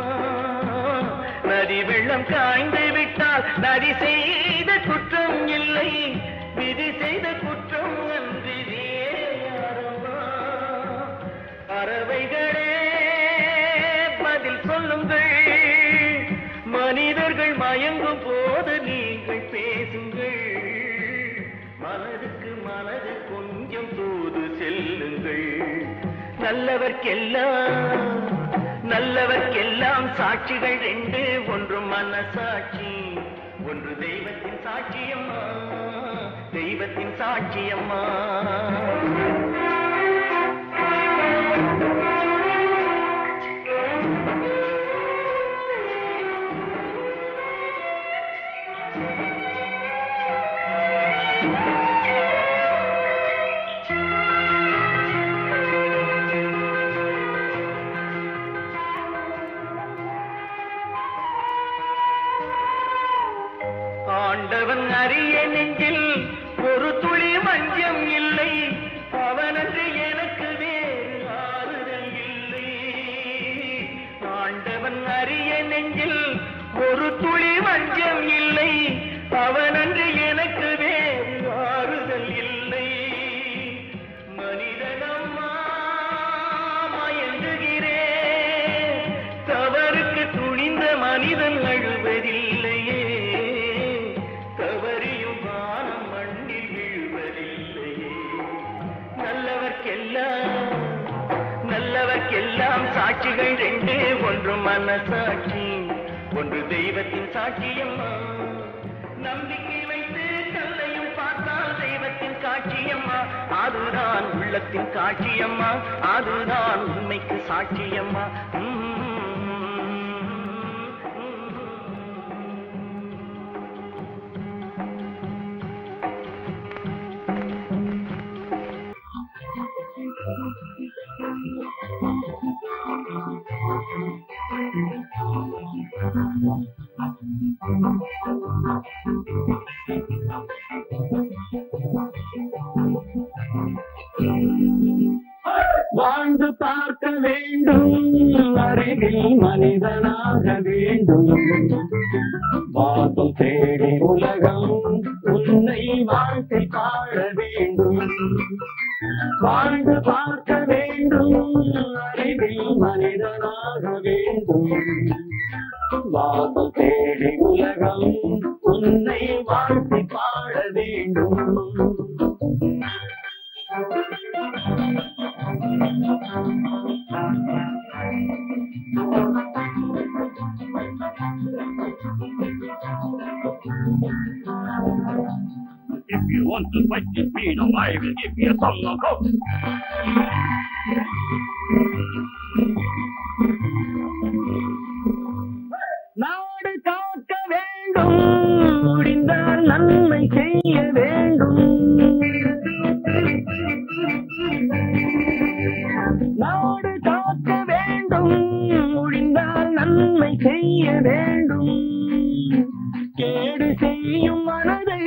நதி வெள்ளம் காய்ந்து விட்டால் நதி செய்த குற்றம் இல்லை விதி செய்த குற்றம் அன்றி வேறு யாரம்மா பறவைகளே பதில் சொல்லுங்கள் மனிதர்கள் மயங்கும் போது நீங்கள் பேசுங்கள் மனதுக்கு மனது கொஞ்சம் தூது செல்லுங்கள் நல்லவர்க்கெல்லாம் சாட்சிகள் ரெண்டு ஒன்று மனசாட்சி ஒன்று தெய்வத்தின் சாட்சியம்மா தெய்வத்தின் சாட்சியம்மா ஆண்டவன் அறிய நெஞ்சில் ஒரு துளி வஞ்சம் இல்லை அவனன்று எனக்கு வேறு ஆறுதல் இல்லை ஆண்டவன் அறிய நெஞ்சில் ஒரு துளி வஞ்சம் இல்லை அவனன்று எனக்கு வேறு ஆறுதல் இல்லை மனிதனம்மா மயங்குகிறேன் தவறுக்கு துணிந்த மனிதன் அழுவதில்லையே நல்லவர்க்கெல்லாம் சாட்சிகள் ரெண்டு ஒன்று மனசாட்சி ஒன்று தெய்வத்தின் சாட்சியம்மா நம்பிக்கை வைத்து கல்லையும் பார்த்தால் தெய்வத்தின் காட்சியம்மா அதுதான் உள்ளத்தின் காட்சியம்மா அதுதான் உண்மைக்கு சாட்சியம்மா வாழ்ந்து பார்க்க வேண்டும் அறிவில் மனிதனாக வேண்டும் வாசம் தேடி உலகம் உன்னை வாழ்க்கை பாட வேண்டும் வாழ்ந்து பார்க்க வேண்டும் அறிவில் மனிதனாக வேண்டும் வாசம் தேடி உலகம் உன்னை வாழ்க்கை பாட வேண்டும் If you want to fight this freedom, I will give you some knockout. நாடு காக்க வேண்டும் முடிந்தால் நன்மை செய்ய வேண்டும் நாடு காக்க வேண்டும் முடிந்தால் நன்மை செய்ய வேண்டும் கேடு செய்யும் மனதை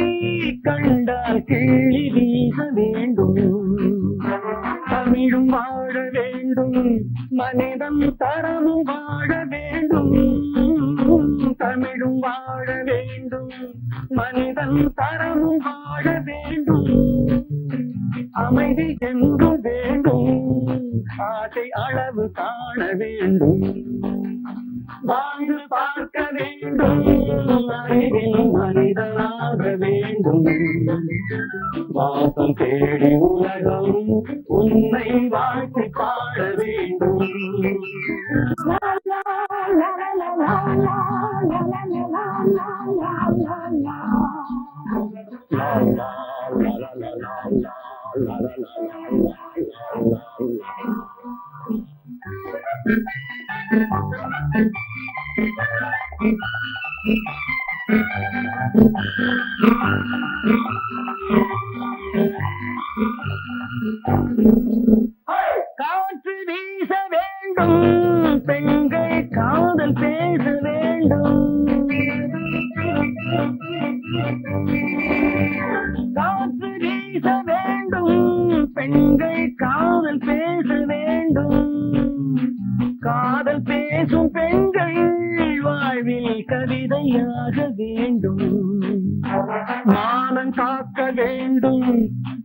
கண்டால் கிள்ளி வீச வேண்டும் தமிழும் வாழ வேண்டும் மனிதம் தரமும் வாழ வேண்டும் தமிழும் வாழ வேண்டும் மனிதன் தரமும் வாழ வேண்டும் அமைதி என்றும் வேண்டும் ஆசை அளவு காண வேண்டும் வாழ்ந்து பார்க்க வேண்டும் அறிவில் மனிதனாக வேண்டும் வாசம் தேடி உலகம் உன்னை வாழ்த்தி பாட வேண்டும் காற்று வீச வேண்டும் பெண்கள் காதல் பேச வேண்டும் காற்று வீச வேண்டும் பெண்கள் காதல் பேச வேண்டும் காதல் பேசும் பெண்கள் வாழ்வில் கவிதையாக வேண்டும் மானம் காக்க வேண்டும்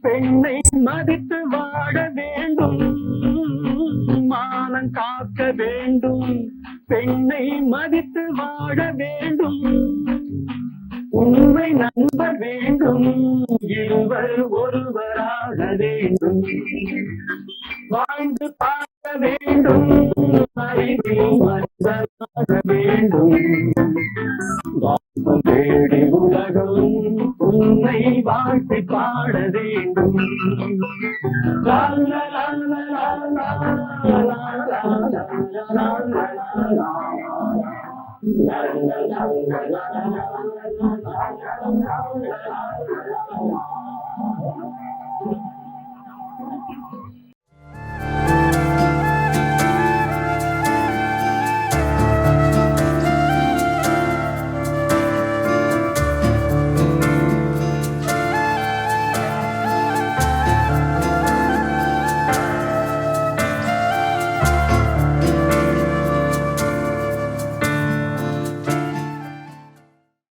பெண்ணை மதித்து வாழ வேண்டும் மானம் காக்க வேண்டும் பெண்ணை மதித்து வாழ வேண்டும் உண்மை நண்பர் வேண்டும் இருவர் ஒருவராக வேண்டும் வாழ்ந்து பார்க்க வேண்டும் அறிவில் மனிதனாக வேண்டும் வாசம் தேடி உலகம் உன்னை வாழ்த்தி பாட வேண்டும் லா லா லா லா லா லா லா லா லா லா லா